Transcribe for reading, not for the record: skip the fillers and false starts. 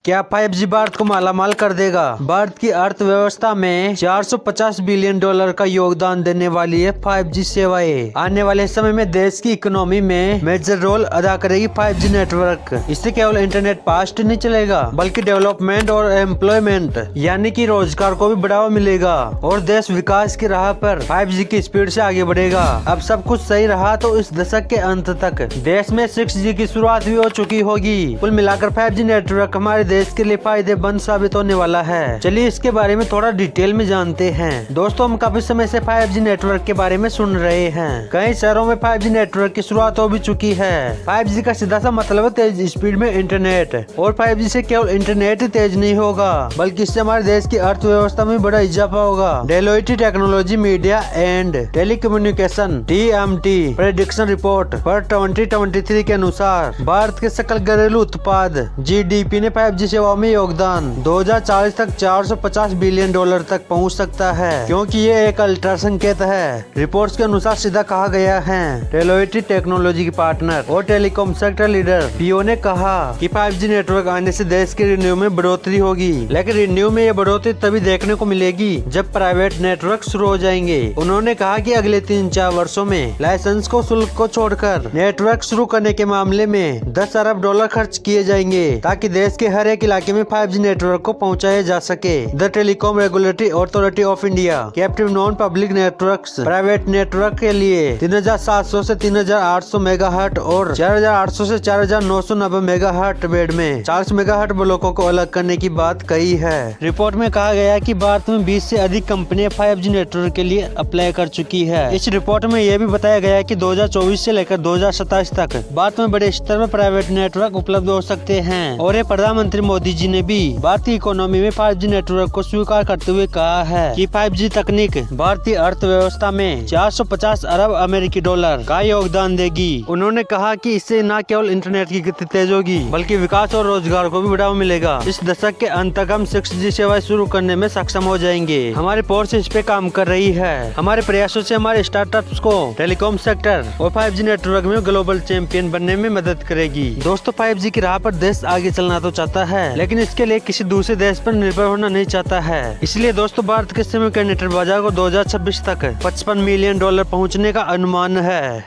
क्या 5G भारत को मालामाल कर देगा? भारत की अर्थव्यवस्था में 450 बिलियन डॉलर का योगदान देने वाली है 5G सेवाएं। आने वाले समय में देश की इकोनॉमी में मेजर रोल अदा करेगी 5G नेटवर्क। इससे केवल इंटरनेट फास्ट नहीं चलेगा, बल्कि डेवलपमेंट और एम्प्लॉयमेंट यानी कि रोजगार को भी बढ़ावा मिलेगा और देश विकास की राह पर 5G की स्पीड से आगे बढ़ेगा। अब सब कुछ सही रहा तो इस दशक के अंत तक देश में 6G की शुरुआत भी हो चुकी होगी। कुल मिलाकर 5G नेटवर्क हमारे देश के लिए फायदेमंद साबित होने वाला है। चलिए इसके बारे में थोड़ा डिटेल में जानते हैं। दोस्तों, हम काफी समय से 5G नेटवर्क के बारे में सुन रहे हैं। कई शहरों में 5G नेटवर्क की शुरुआत हो भी चुकी है। 5G का सीधा सा मतलब है तेज स्पीड में इंटरनेट, और 5G से केवल इंटरनेट तेज नहीं होगा, बल्कि इससे हमारे देश की अर्थव्यवस्था में बड़ा इजाफा होगा। Deloitte technology media and telecommunication (TMT) prediction report पर 2023 के अनुसार भारत के सकल घरेलू उत्पाद GDP ने 5G सेवाओं में योगदान 2040 तक 450 बिलियन डॉलर तक पहुंच सकता है, क्योंकि ये एक अल्ट्रा संकेत है। रिपोर्ट्स के अनुसार सीधा कहा गया है। डेलोइट टेक्नोलॉजी के पार्टनर और टेलीकॉम सेक्टर लीडर पीओ ने कहा कि 5G नेटवर्क आने से देश के रेवेन्यू में बढ़ोतरी होगी, लेकिन रेवेन्यू में ये बढ़ोतरी तभी देखने को मिलेगी जब प्राइवेट नेटवर्क शुरू हो जाएंगे। उन्होंने कहा कि अगले 3-4 वर्षों में लाइसेंस को शुल्क को छोड़कर नेटवर्क शुरू करने के मामले में 10 अरब डॉलर खर्च किए जाएंगे, ताकि देश के हर एक इलाके में 5G नेटवर्क को पहुंचाया जा सके। The telecom regulatory authority of India captive non public networks private network के लिए 3700 से 3800 मेगाहर्ट्ज और 4800 से 4990 मेगाहर्ट्ज बैंड में 40 मेगाहर्ट्ज ब्लॉकों को अलग करने की बात कही है। रिपोर्ट में कहा गया है कि भारत में 20 से अधिक कंपनियां 5G नेटवर्क के लिए अप्लाई कर चुकी है। इस रिपोर्ट में यह भी बताया गया है कि 2024 से लेकर 2027 तक भारत में बड़े स्तर पर प्राइवेट नेटवर्क उपलब्ध हो सकते हैं। और ये प्रधानमंत्री मोदी जी ने भी भारतीय इकोनॉमी में 5G नेटवर्क को स्वीकार करते हुए कहा है कि 5G तकनीक भारतीय अर्थव्यवस्था में 450 अरब अमेरिकी डॉलर का योगदान देगी। उन्होंने कहा कि इससे न केवल इंटरनेट की गति तेज होगी, बल्कि विकास और रोजगार को भी बढ़ावा मिलेगा। इस दशक के अंत तक हम 6G सेवाएं शुरू करने में सक्षम हो जाएंगे। हमारी फोर्स इस पे काम कर रही है। हमारे प्रयासों से हमारे स्टार्टअप्स को टेलीकॉम सेक्टर और 5G नेटवर्क में ग्लोबल चैंपियन बनने में मदद करेगी। दोस्तों, 5G की राह पर देश आगे चलना तो चाहता है, लेकिन इसके लिए किसी दूसरे देश पर निर्भर होना नहीं चाहता है। इसलिए दोस्तों, भारत के सेमीकंडक्टर बाजार को 2026 तक $55 मिलियन पहुंचने का अनुमान है।